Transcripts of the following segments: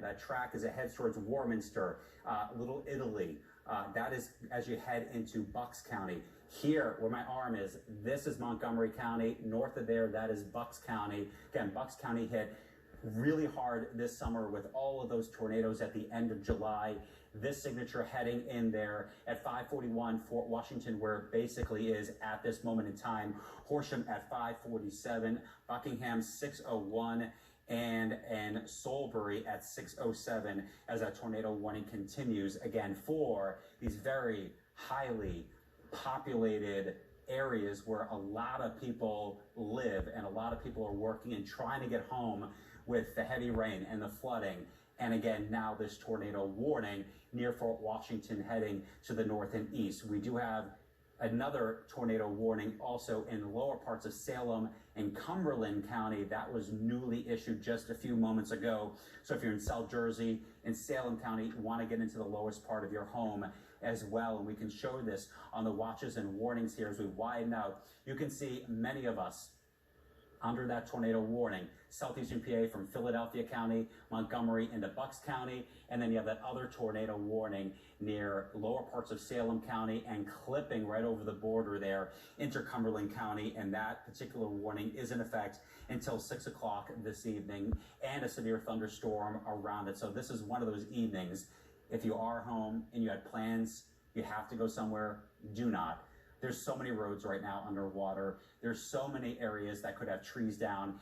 that track as it heads towards Warminster, Little Italy. That is as you head into Bucks County. Here, where my arm is, this is Montgomery County. North of there, that is Bucks County. Again, Bucks County hit really hard this summer with all of those tornadoes at the end of July. This signature heading in there at 541 Fort Washington, where it basically is at this moment in time. Horsham at 547, Buckingham 601, and Salisbury at 607 as that tornado warning continues again for these very highly populated areas where a lot of people live and a lot of people are working and trying to get home with the heavy rain and the flooding. And again, now this tornado warning near Fort Washington heading to the north and east. We do have another tornado warning also in the lower parts of Salem and Cumberland County. That was newly issued just a few moments ago. So if you're in South Jersey and Salem County, you want to get into the lowest part of your home as well. And we can show this on the watches and warnings here as we widen out. You can see many of us under that tornado warning. Southeastern PA from Philadelphia County, Montgomery into Bucks County, and then you have that other tornado warning near lower parts of Salem County and clipping right over the border there into Cumberland County, and that particular warning is in effect until 6 o'clock this evening, and a severe thunderstorm around it. So this is one of those evenings, if you are home and you had plans, you have to go somewhere, do not. There's so many roads right now underwater. There's so many areas that could have trees down.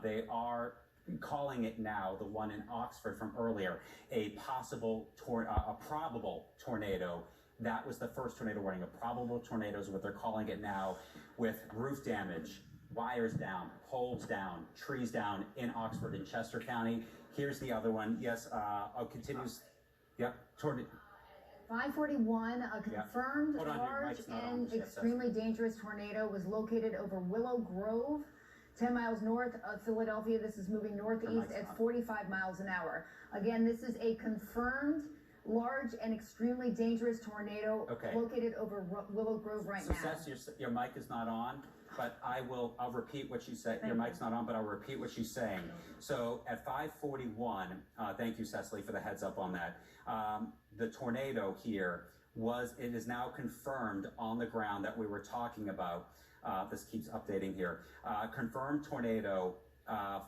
They are calling it now, the one in Oxford from earlier, a probable tornado. That was the first tornado warning. A probable tornado is what they're calling it now, with roof damage, wires down, poles down, trees down in Oxford and Chester County. Here's the other one. Yes, continues. Yep, tornado. 541, a confirmed large and extremely dangerous tornado was located over Willow Grove, 10 miles north of Philadelphia. This is moving northeast at 45 miles an hour. Again, this is a confirmed large and extremely dangerous tornado located over Willow Grove right now. Seth, your mic is not on, but I'll repeat what you said. Your mic's not on, but I'll repeat what she's saying. So at 541, thank you, Cecily, for the heads up on that. The tornado here it is now confirmed on the ground that we were talking about. This keeps updating here. Confirmed tornado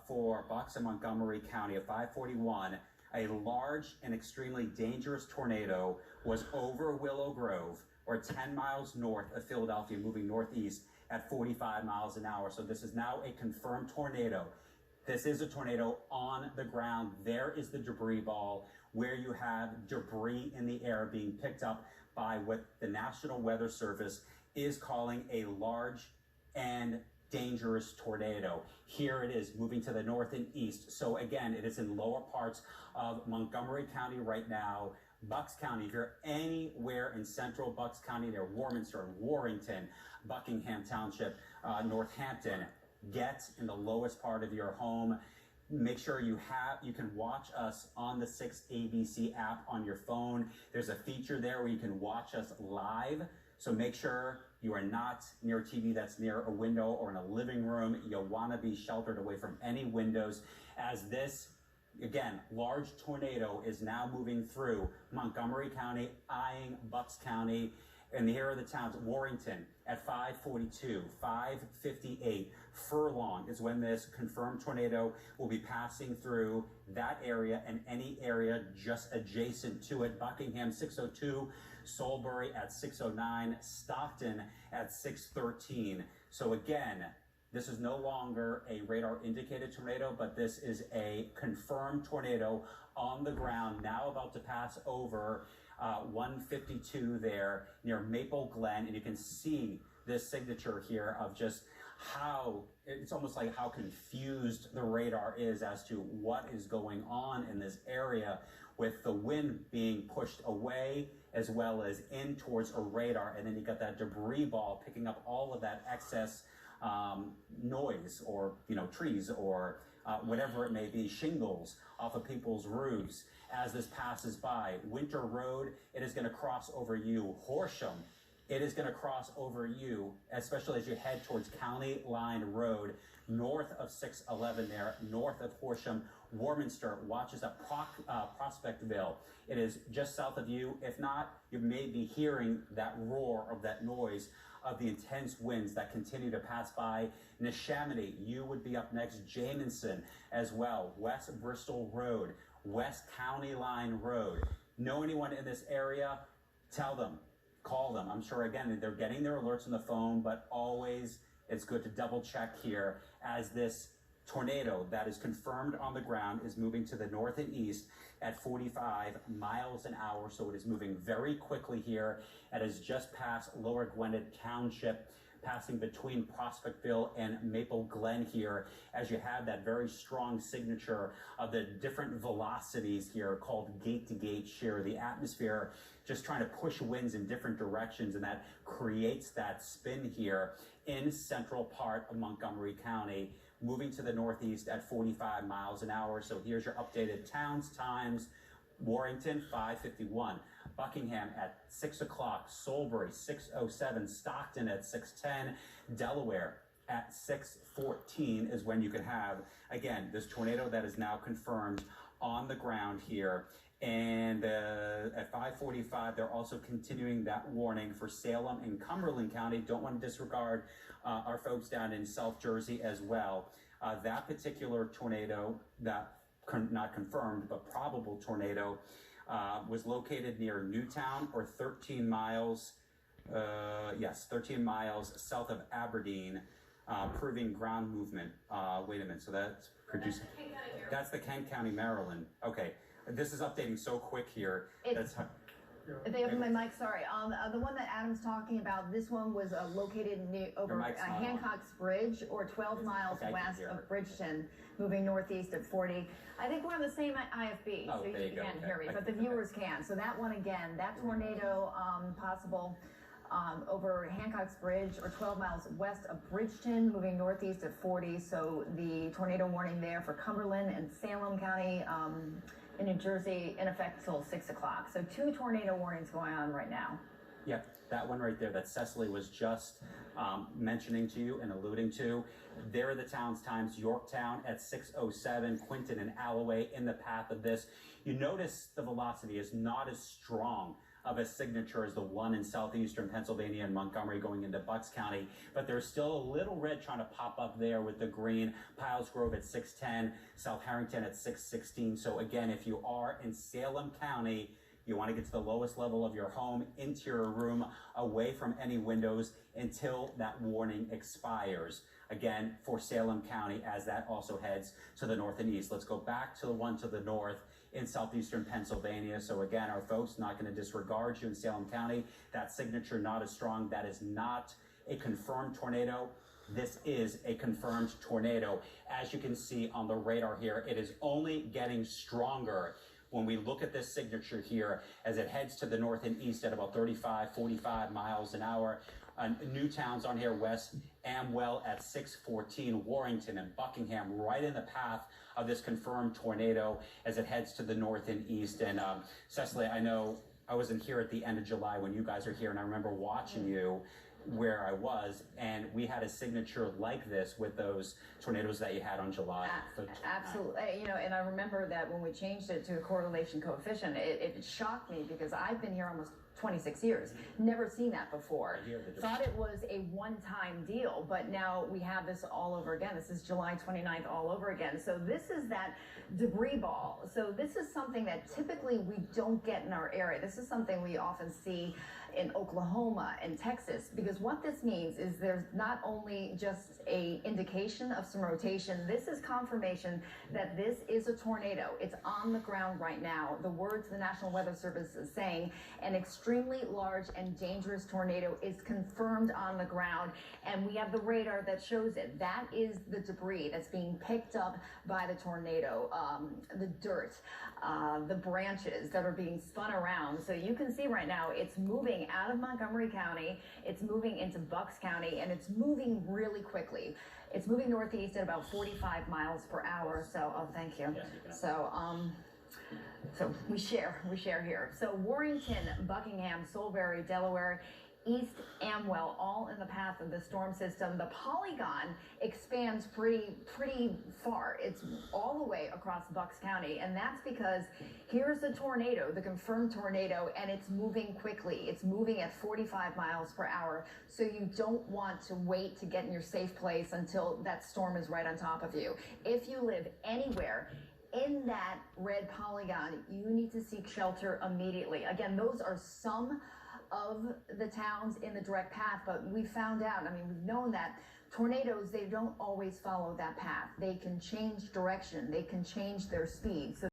for Bucks and Montgomery County at 541. A large and extremely dangerous tornado was over Willow Grove, or 10 miles north of Philadelphia, moving northeast at 45 miles an hour. So this is now a confirmed tornado. This is a tornado on the ground. There is the debris ball where you have debris in the air being picked up by what the National Weather Service is calling a large and dangerous tornado. Here it is moving to the north and east. So again, it is in lower parts of Montgomery County right now. Bucks County, if you're anywhere in central Bucks County near Warminster, Warrington, Buckingham Township, Northampton, get in the lowest part of your home. Make sure you can watch us on the 6 ABC app on your phone. There's a feature there where you can watch us live. So make sure you are not near a TV that's near a window or in a living room. You'll want to be sheltered away from any windows, as this, again, large tornado is now moving through Montgomery County, eyeing Bucks County. And here are the towns. Warrington at 542, 558. Furlong is when this confirmed tornado will be passing through that area and any area just adjacent to it. Buckingham 602, Salisbury at 609, Stockton at 613. So again, this is no longer a radar indicated tornado, but this is a confirmed tornado on the ground, now about to pass over 152 there near Maple Glen. And you can see this signature here of just how, it's almost like how confused the radar is as to what is going on in this area, with the wind being pushed away as well as in towards a radar. And then you got that debris ball picking up all of that excess noise, or trees, or whatever it may be, shingles off of people's roofs as this passes by. Winter Road, it is going to cross over you. Horsham, it is going to cross over you, especially as you head towards County Line Road, north of 611 there, north of Horsham. Warminster, watch us at Prospectville. It is just south of you. If not, you may be hearing that roar of that noise of the intense winds that continue to pass by. Neshaminy, you would be up next. Jamison as well. West Bristol Road, West County Line Road. Know anyone in this area? Tell them, call them. I'm sure, again, they're getting their alerts on the phone, but always it's good to double check here as this tornado that is confirmed on the ground is moving to the north and east at 45 miles an hour. So it is moving very quickly here. It has just passed Lower Gwinnett Township, passing between Prospectville and Maple Glen here, as you have that very strong signature of the different velocities here called gate-to-gate shear. The atmosphere just trying to push winds in different directions, and that creates that spin here in central part of Montgomery County, moving to the northeast at 45 miles an hour. So here's your updated towns times. Warrington, 5:51. Buckingham at 6 o'clock. Salisbury, 6:07. Stockton at 6:10. Delaware at 6:14 is when you can have, again, this tornado that is now confirmed on the ground here. And at 5:45, they're also continuing that warning for Salem and Cumberland County. Don't want to disregard our folks down in South Jersey as well. That particular tornado, not confirmed, but probable tornado, was located near Newtown, or 13 miles, 13 miles south of Aberdeen, proving ground movement. Wait a minute, so that's producing, that's the Kent County, Maryland. Okay, this is updating so quick here. If they open my mic, sorry. The one that Adam's talking about, this one was located over Hancock's Bridge, or 12 miles west of Bridgeton, moving northeast at 40. I think we're on the same IFB, so you can't hear me, but the viewers can. So that one again, that tornado possible over Hancock's Bridge, or 12 miles west of Bridgeton, moving northeast at 40. So the tornado warning there for Cumberland and Salem County in New Jersey in effect till 6 o'clock. So 2 tornado warnings going on right now. Yep, that one right there that Cecily was just mentioning to you and alluding to. There are the towns times. Yorktown at 6:07, Quinton and Alloway in the path of this. You notice the velocity is not as strong of a signature as the one in southeastern Pennsylvania and Montgomery going into Bucks County, but there's still a little red trying to pop up there with the green. Piles Grove at 6:10, South Harrington at 6:16. So again, if you are in Salem County, you want to get to the lowest level of your home, into your room, away from any windows until that warning expires. Again, for Salem County, as that also heads to the north and east. Let's go back to the one to the north in southeastern Pennsylvania. So again, our folks not going to disregard you in Salem County. That signature not as strong. That is not a confirmed tornado. This is a confirmed tornado. As you can see on the radar here, it is only getting stronger when we look at this signature here as it heads to the north and east at about 35, 45 miles an hour. New towns on here, West Amwell at 6:14, Warrington and Buckingham right in the path of this confirmed tornado as it heads to the north and east. And Cecily, I know I wasn't here at the end of July when you guys are here, and I remember watching you where I was, and we had a signature like this with those tornadoes that you had on July. Absolutely. You know, and I remember that when we changed it to a correlation coefficient, it shocked me because I've been here almost 26 years, never seen that before. Thought it was a one-time deal, but now we have this all over again. This is July 29th all over again. So this is that debris ball. So this is something that typically we don't get in our area. This is something we often see in Oklahoma and Texas, because what this means is there's not only just a indication of some rotation, this is confirmation that this is a tornado. It's on the ground right now. The words the National Weather Service is saying, an extremely large and dangerous tornado is confirmed on the ground, and we have the radar that shows it. That is the debris that's being picked up by the tornado, the dirt, the branches that are being spun around. So you can see right now it's moving out of Montgomery County, it's moving into Bucks County, and it's moving really quickly. It's moving northeast at about 45 miles per hour. So, oh, thank you. So, so we share here. So Warrington, Buckingham, Salisbury, Delaware, East Amwell, all in the path of the storm system. The polygon expands pretty far. It's all the way across Bucks County, and that's because here's the tornado, the confirmed tornado, and it's moving quickly. It's moving at 45 miles per hour, so you don't want to wait to get in your safe place until that storm is right on top of you. If you live anywhere in that red polygon, you need to seek shelter immediately. Again, those are some of the towns in the direct path, but we found out, I mean, we've known that tornadoes, they don't always follow that path. They can change direction, they can change their speed. So